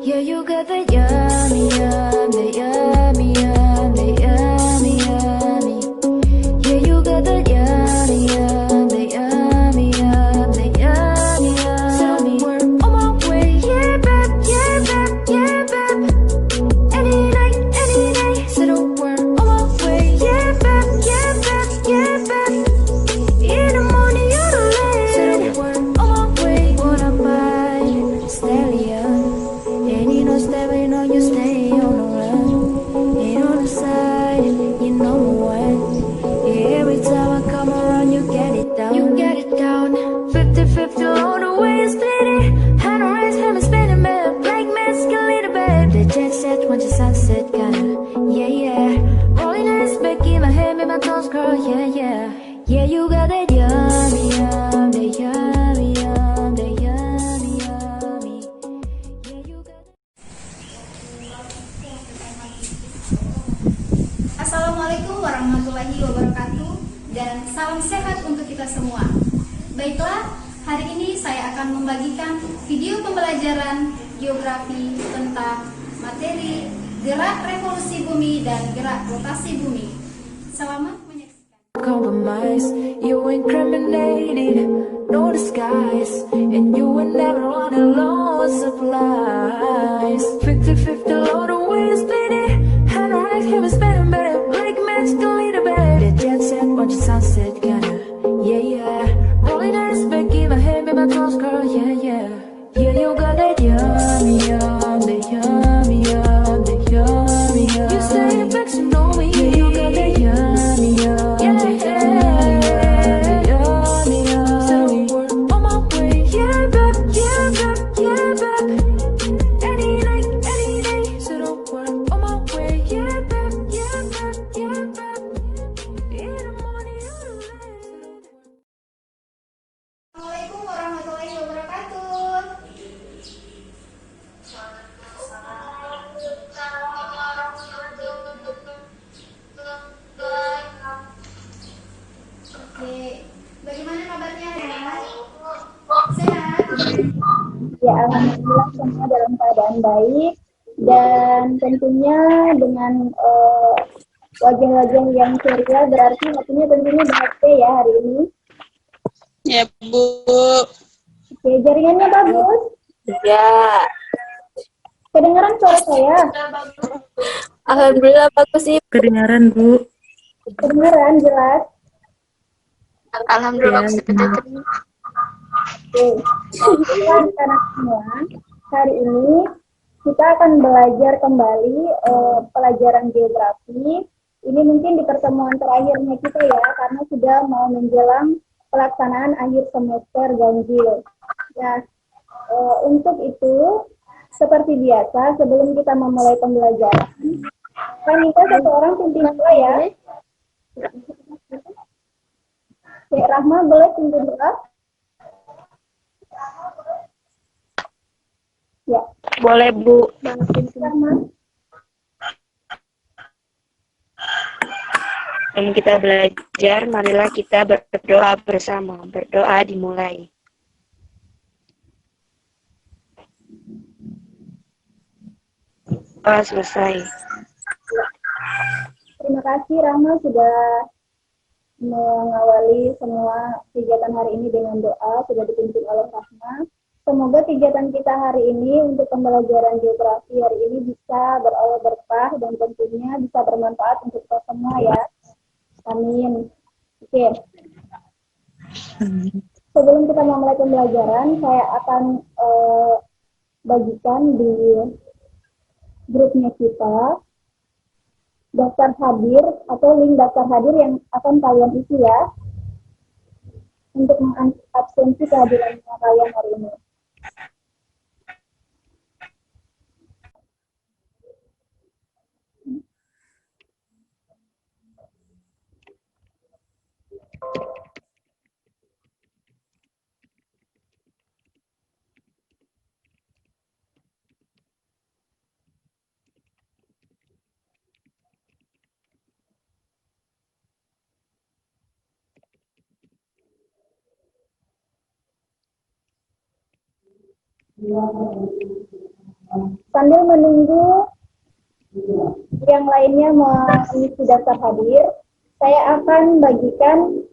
Yeah, you got the yummy, yum, the yummy, yum, the yummy, yummy. Yeah, you got the yummy, yum, the yummy, yum, the yummy, yummy. We're on my way, yeah, babe, yeah, babe, yeah, babe. Any night, said we're on my way, yeah, babe, yeah, babe, yeah, babe. In the morning, you're the late. Said we're on my way, wanna buy stallion. And you know, stepping on you, stay on the run. And on the side, you know what? Yeah, every time I come around, you get it down. You get it down. 50-50 all the way, you split it. Hand on race, have me spinning, babe. Like mescalator, babe. The jet set, once the sunset, kinda. Yeah, yeah. Rolling eyes back in my head, make my toes curl, yeah, yeah. Yeah, you got that yummy, yum, that yummy, yum, that yummy, yummy. Yeah, you got that. Assalamualaikum warahmatullahi wabarakatuh dan salam sehat untuk kita semua. Baiklah, hari ini saya akan membagikan video pembelajaran geografi tentang materi gerak revolusi bumi dan gerak rotasi bumi. Selamat menyaksikan. Compromise, you incriminated, no disguise, and you were never on a low supplies. 50-50 load away, split it, hand on race, have me spinning, better like magical leader, babe. The jet set, watch the sunset, kinda, yeah, yeah. Rolling eyes back in my head, make my toes curl, yeah, yeah. Yeah, you got that yummy, yum, that yummy, yum, that yummy, yum. You say it back, so know me, yeah, you got that yummy, yum, yeah, that yummy, yum. So we're on my way, yeah, babe, yeah, babe, yeah, babe. Any night, so we're on my way, yeah, babe, yeah, babe, yeah, babe. In the morning, you're late. Assalamualaikum warahmatullahi wabarakatuh. Oke, bagaimana kabarnya ya? Sehat? Ya, alhamdulillah semua dalam keadaan baik dan tentunya dengan wajah-wajah yang ceria berarti hatinya tentunya bahagia ya hari ini. Ya, Bu. Oke, jaringannya bagus. Ya. Kedengaran suara saya? Alhamdulillah bagus sih. Kedengaran, Bu. Kedengaran jelas. Alhamdulillah bagus. Oke, anak-anak semua, hari ini kita akan belajar kembali pelajaran geografi. Ini mungkin di pertemuan terakhirnya kita ya, karena sudah mau menjelang pelaksanaan akhir semester ganjil. Nah, untuk itu, seperti biasa, sebelum kita memulai pembelajaran, kan kita satu orang pimpin doa ya. Cek Rahma boleh pimpin doa? Ya, Boleh, Bu. Rahma. Sebelum kita belajar, marilah kita berdoa bersama. Berdoa dimulai. Selesai. Terima kasih Rahma sudah mengawali semua kegiatan hari ini dengan doa, sudah dipimpin oleh Rahma. Semoga kegiatan kita hari ini untuk pembelajaran geografi hari ini bisa beroleh berkah dan tentunya bisa bermanfaat untuk kita semua ya. Amin. Oke. Sebelum kita memulai pembelajaran, saya akan bagikan di grupnya kita daftar hadir atau link daftar hadir yang akan kalian isi ya untuk mengabsensi kehadiran kalian hari ini. sambil menunggu yang lainnya mengisi daftar hadir, saya akan bagikan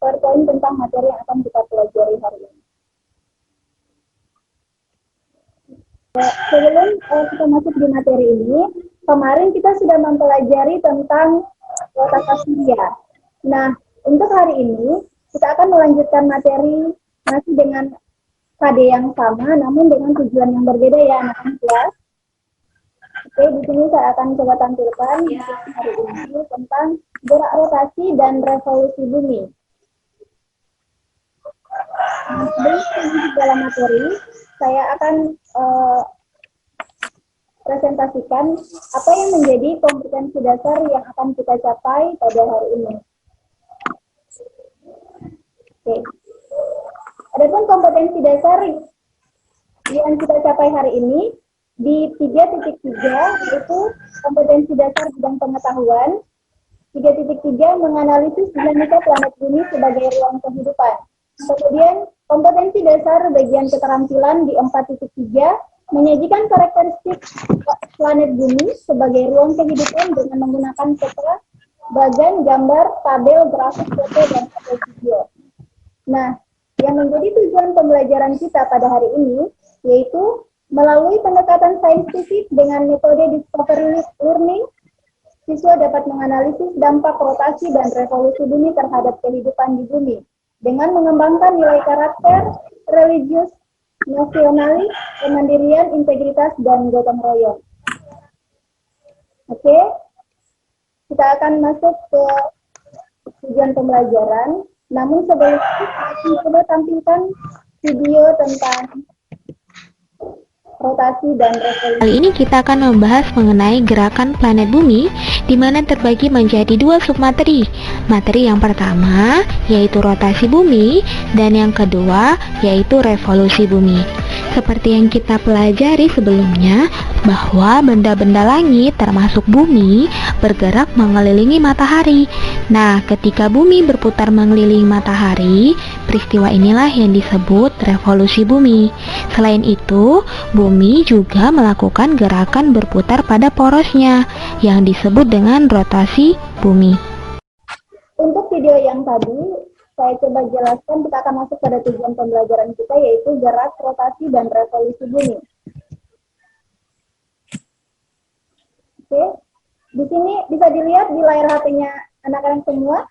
PowerPoint tentang materi yang akan kita pelajari hari ini. Sebelum kita masuk di materi ini, kemarin kita sudah mempelajari tentang tata surya. Nah, untuk hari ini kita akan melanjutkan materi masih dengan KD yang sama, namun dengan tujuan yang berbeda ya anak-anak ya. Oke, di sini saya akan coba tampilkan hari ini tentang gerak rotasi dan revolusi bumi. Nah, sebelum masuk dalam materi, saya akan presentasikan apa yang menjadi kompetensi dasar yang akan kita capai pada hari ini. Oke. Adapun kompetensi dasar yang kita capai hari ini di 3.3 yaitu kompetensi dasar bidang pengetahuan, 3.3 menganalisis dinamika planet bumi sebagai ruang kehidupan. Kemudian kompetensi dasar bagian keterampilan di 4.3 menyajikan karakteristik planet bumi sebagai ruang kehidupan dengan menggunakan peta, bagan, gambar, tabel, grafik, foto, dan video. Nah, yang menjadi tujuan pembelajaran kita pada hari ini yaitu melalui pendekatan saintifik dengan metode discovery learning, siswa dapat menganalisis dampak rotasi dan revolusi bumi terhadap kehidupan di bumi dengan mengembangkan nilai karakter, religius, nasionalis, kemandirian, integritas, dan gotong royong. Oke, kita akan masuk ke tujuan pembelajaran. Namun sebelum itu, saya coba tampilkan video tentang rotasi dan revolusi. Kali ini kita akan membahas mengenai gerakan planet bumi, di mana terbagi menjadi dua submateri. Materi yang pertama yaitu rotasi bumi, dan yang kedua yaitu revolusi bumi. Seperti yang kita pelajari sebelumnya, bahwa benda-benda langit termasuk bumi bergerak mengelilingi matahari. Nah, ketika bumi berputar mengelilingi matahari, peristiwa inilah yang disebut revolusi bumi. Selain itu, bumi juga melakukan gerakan berputar pada porosnya yang disebut dengan rotasi bumi. Untuk video yang tadi, saya coba jelaskan, kita akan masuk pada tujuan pembelajaran kita yaitu gerak, rotasi, dan revolusi bumi. Oke, di sini bisa dilihat di layar HP-nya anak-anak semua,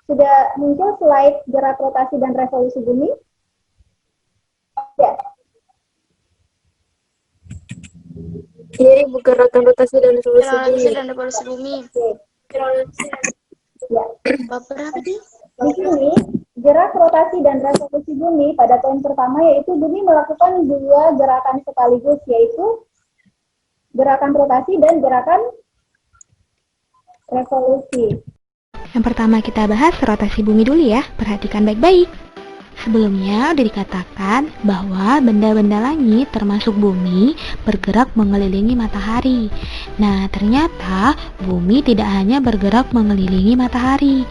sudah muncul slide gerak, rotasi, dan revolusi bumi. Ya. Iya, Ibu, gerakan rotasi dan revolusi bumi. Oke. Ya. Baper apa sih? Di sini, gerak, rotasi, dan revolusi bumi pada poin pertama yaitu bumi melakukan dua gerakan sekaligus, yaitu gerakan rotasi dan gerakan revolusi. Yang pertama kita bahas rotasi bumi dulu ya, perhatikan baik-baik. Sebelumnya udah dikatakan bahwa benda-benda langit termasuk bumi bergerak mengelilingi matahari. Nah, ternyata bumi tidak hanya bergerak mengelilingi matahari,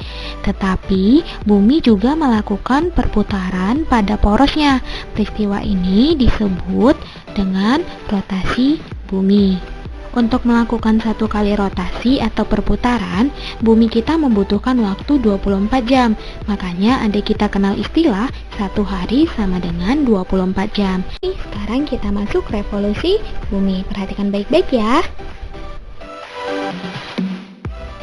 tetapi bumi juga melakukan perputaran pada porosnya. Peristiwa ini disebut dengan rotasi bumi. Untuk melakukan satu kali rotasi atau perputaran, bumi kita membutuhkan waktu 24 jam. Makanya ada kita kenal istilah satu hari sama dengan 24 jam. Sekarang kita masuk revolusi bumi. Perhatikan baik-baik ya.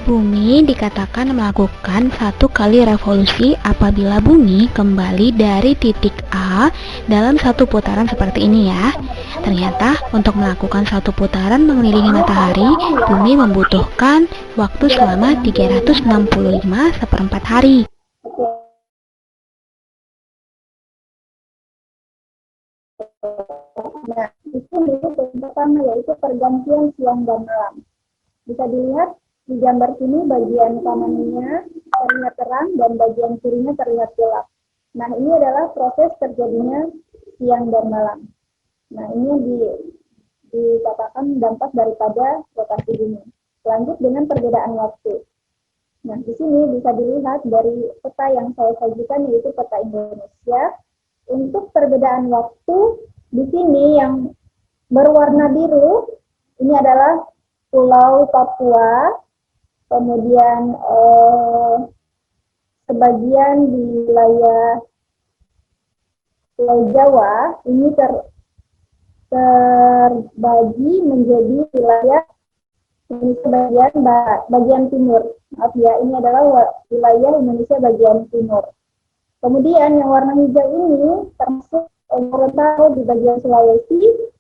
Bumi dikatakan melakukan satu kali revolusi apabila bumi kembali dari titik A dalam satu putaran seperti ini ya. Ternyata untuk melakukan satu putaran mengelilingi matahari, bumi membutuhkan waktu selama 365 hari. Nah, itu dulu poin pertama yaitu pergantian siang dan malam. Bisa dilihat di gambar sini bagian kanannya terlihat terang dan bagian kirinya terlihat gelap. Nah, ini adalah proses terjadinya siang dan malam. Nah, ini yang dikatakan dampak daripada rotasi bumi. Lanjut dengan perbedaan waktu. Nah, di sini bisa dilihat dari peta yang saya sajikan yaitu peta Indonesia. Untuk perbedaan waktu Di sini yang berwarna biru ini adalah Pulau Papua, kemudian sebagian di wilayah Pulau Jawa ini terbagi menjadi wilayah Indonesia bagian timur. Maaf ya, ini adalah wilayah Indonesia bagian timur. Kemudian yang warna hijau ini termasuk Gorontalo di bagian Sulawesi,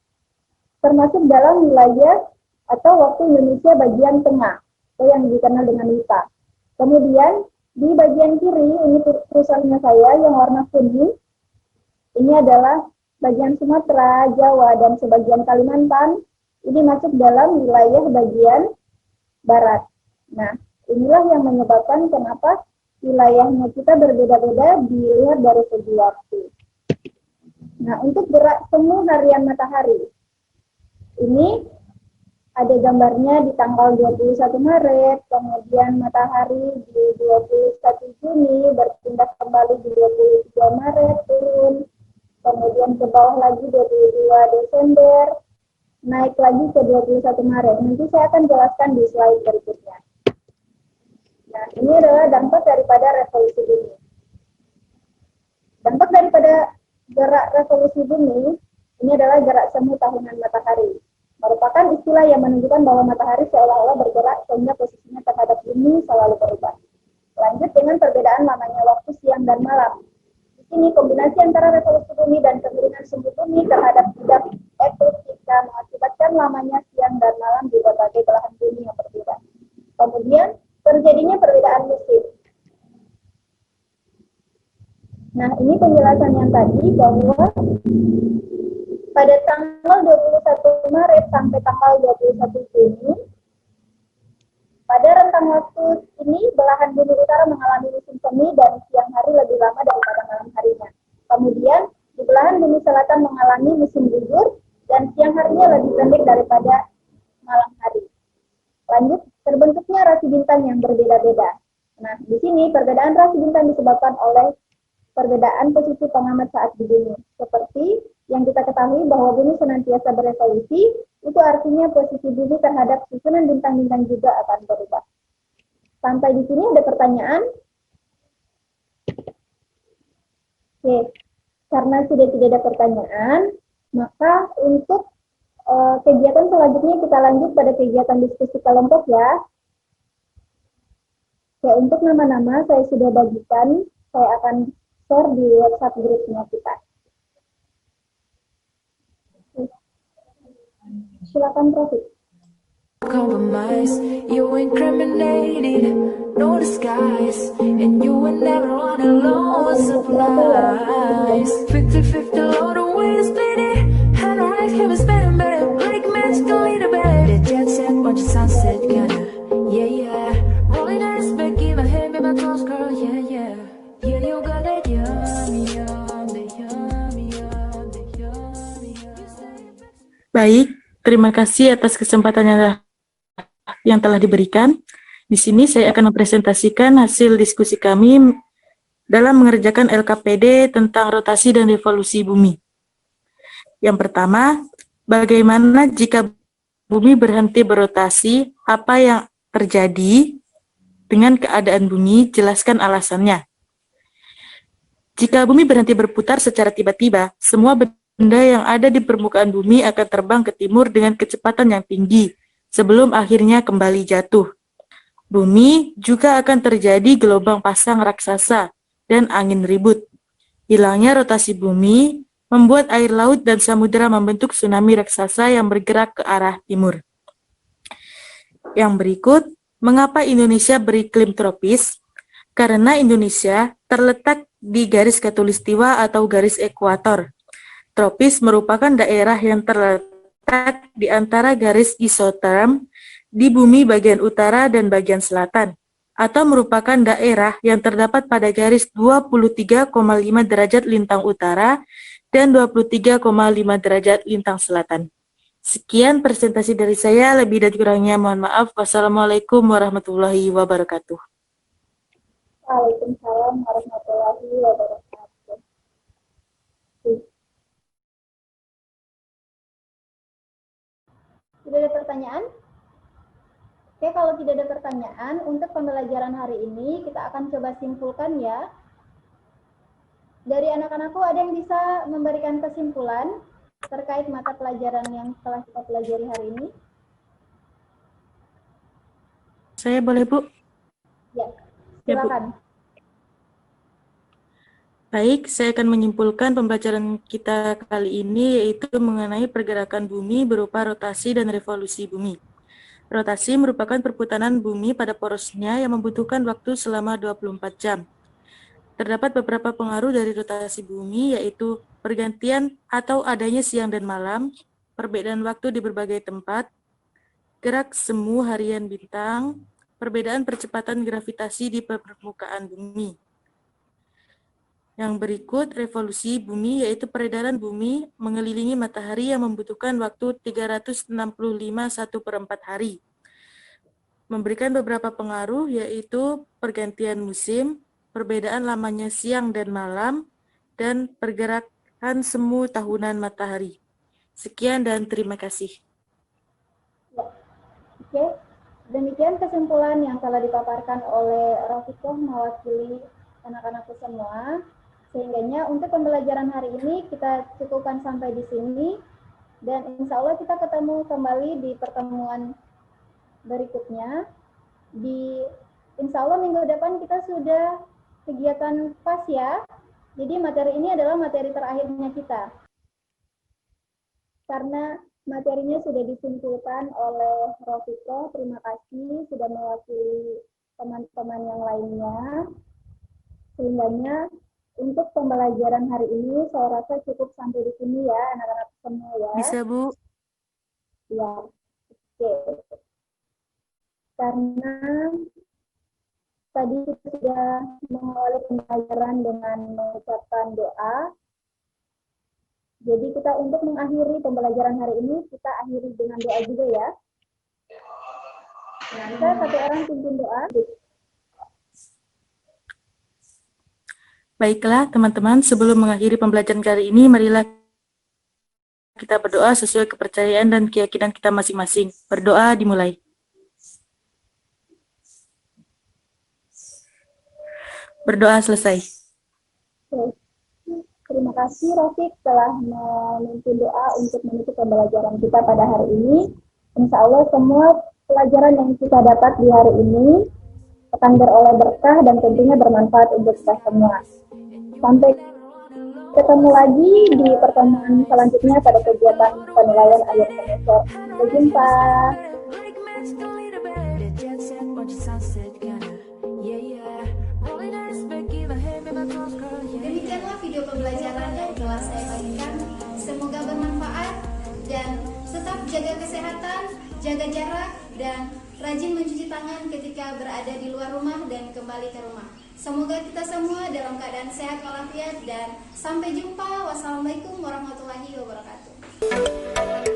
termasuk dalam wilayah atau waktu Indonesia bagian tengah, atau yang dikenal dengan WITA. Kemudian di bagian kiri ini kursornya saya yang warna kuning, ini adalah bagian Sumatera, Jawa, dan sebagian Kalimantan, ini masuk dalam wilayah bagian barat. Nah, inilah yang menyebabkan kenapa wilayahnya kita berbeda-beda dilihat dari segi waktu. Nah, untuk gerak semu harian matahari, ini ada gambarnya di tanggal 21 Maret, kemudian matahari di 21 Juni, berpindah kembali di 22 Maret, turun, kemudian ke bawah lagi 22 Desember, naik lagi ke 21 Maret. Nanti saya akan jelaskan di slide berikutnya. Nah, ini adalah dampak daripada revolusi bumi. Dampak daripada gerak revolusi bumi, ini adalah gerak semu tahunan matahari. Merupakan istilah yang menunjukkan bahwa matahari seolah-olah bergerak sehingga posisinya terhadap bumi selalu berubah. Lanjut dengan perbedaan lamanya waktu siang dan malam. Di sini kombinasi antara revolusi bumi dan kemiringan semu bumi terhadap bidang ekliptika mengakibatkan lamanya siang dan malam di berbagai belahan bumi yang berbeda. Kemudian terjadinya perbedaan musim. Nah, ini penjelasan yang tadi bahwa pada tanggal 21 Maret sampai tanggal 21 Juni, pada rentang waktu ini belahan bumi utara mengalami musim semi dan siang hari lebih lama daripada malam harinya. Kemudian di belahan bumi selatan mengalami musim gugur dan siang harinya lebih pendek daripada malam hari. Lanjut, terbentuknya rasi bintang yang berbeda-beda. Nah, di sini perbedaan rasi bintang disebabkan oleh perbedaan posisi pengamat saat di bumi. Seperti yang kita ketahui bahwa bumi senantiasa berevolusi, itu artinya posisi bumi terhadap susunan bintang-bintang juga akan berubah. Sampai di sini ada pertanyaan? Oke, karena sudah tidak ada pertanyaan, maka untuk kegiatan selanjutnya kita lanjut pada kegiatan diskusi kelompok ya. Ya, untuk nama-nama saya sudah bagikan, saya akan share di WhatsApp grupnya kita. Silakan Profit. Compromise, you incriminated, no disguise, and you were never on a low supplies. 50-50 load of way to split it, had no right, kept it spinning, but it break magically to bed. The jet set, watch the sunset, gonna, yeah, yeah. Rolling eyes, back in my head, be my toes, girl, yeah, yeah. Yeah, you got that yummy, yum, the yummy, yum, the yummy, yum. Baik, terima kasih atas kesempatan yang telah diberikan. Di sini saya akan mempresentasikan hasil diskusi kami dalam mengerjakan LKPD tentang rotasi dan revolusi bumi. Yang pertama, bagaimana jika bumi berhenti berotasi, apa yang terjadi dengan keadaan bumi? Jelaskan alasannya. Jika bumi berhenti berputar secara tiba-tiba, semua benda yang ada di permukaan bumi akan terbang ke timur dengan kecepatan yang tinggi, sebelum akhirnya kembali jatuh. Bumi juga akan terjadi gelombang pasang raksasa dan angin ribut. Hilangnya rotasi bumi membuat air laut dan samudera membentuk tsunami raksasa yang bergerak ke arah timur. Yang berikut, mengapa Indonesia beriklim tropis? Karena Indonesia terletak di garis khatulistiwa atau garis ekuator. Tropis merupakan daerah yang terletak di antara garis isoterm di bumi bagian utara dan bagian selatan, atau merupakan daerah yang terdapat pada garis 23,5 derajat lintang utara dan 23,5 derajat lintang selatan. Sekian presentasi dari saya, lebih dan kurangnya mohon maaf. Wassalamualaikum warahmatullahi wabarakatuh. Waalaikumsalam warahmatullahi wabarakatuh. Tidak ada pertanyaan? Oke, kalau tidak ada pertanyaan, untuk pembelajaran hari ini kita akan coba simpulkan ya. Dari anak-anakku ada yang bisa memberikan kesimpulan terkait mata pelajaran yang telah kita pelajari hari ini? Saya boleh, Bu? Ya, Ya, Bu. silakan. Baik, saya akan menyimpulkan pembelajaran kita kali ini yaitu mengenai pergerakan bumi berupa rotasi dan revolusi bumi. Rotasi merupakan perputaran bumi pada porosnya yang membutuhkan waktu selama 24 jam. Terdapat beberapa pengaruh dari rotasi bumi yaitu pergantian atau adanya siang dan malam, perbedaan waktu di berbagai tempat, gerak semu harian bintang, perbedaan percepatan gravitasi di permukaan bumi. Yang berikut revolusi bumi yaitu peredaran bumi mengelilingi matahari yang membutuhkan waktu 365 1/4 hari. Memberikan beberapa pengaruh yaitu pergantian musim, perbedaan lamanya siang dan malam, dan pergerakan semu tahunan matahari. Sekian dan terima kasih. Ya. Oke, demikian kesimpulan yang telah dipaparkan oleh Rafiqah mewakili anak-anakku semua. Sehingganya untuk pembelajaran hari ini kita cukupkan sampai di sini. Dan insya Allah kita ketemu kembali di pertemuan berikutnya. Insya Allah minggu depan kita sudah kegiatan PAS ya. Jadi materi ini adalah materi terakhirnya kita. Karena materinya sudah disimpulkan oleh Rafiqah, terima kasih sudah mewakili teman-teman yang lainnya. Sehingganya untuk pembelajaran hari ini saya rasa cukup sampai di sini ya anak-anak semua ya. Bisa, Bu? Ya, oke. Karena tadi kita sudah mengawali pembelajaran dengan mengucapkan doa. Jadi kita untuk mengakhiri pembelajaran hari ini, kita akhiri dengan doa juga ya. Bisa satu orang pimpin doa. Baiklah, teman-teman, sebelum mengakhiri pembelajaran kali ini, marilah kita berdoa sesuai kepercayaan dan keyakinan kita masing-masing. Berdoa dimulai. Berdoa selesai. Oke. Terima kasih Rafiq telah memimpin doa untuk menutup pembelajaran kita pada hari ini. Insya Allah semua pelajaran yang kita dapat di hari ini akan beroleh berkah dan tentunya bermanfaat untuk kita semua. Sampai ketemu lagi di pertemuan selanjutnya pada kegiatan penilaian akhir semester. Sampai jumpa. Demikianlah video pembelajaran yang telah saya bagikan. Semoga bermanfaat dan tetap jaga kesehatan, jaga jarak, dan rajin mencuci tangan ketika berada di luar rumah dan kembali ke rumah. Semoga kita semua dalam keadaan sehat walafiat dan sampai jumpa. Wassalamualaikum warahmatullahi wabarakatuh.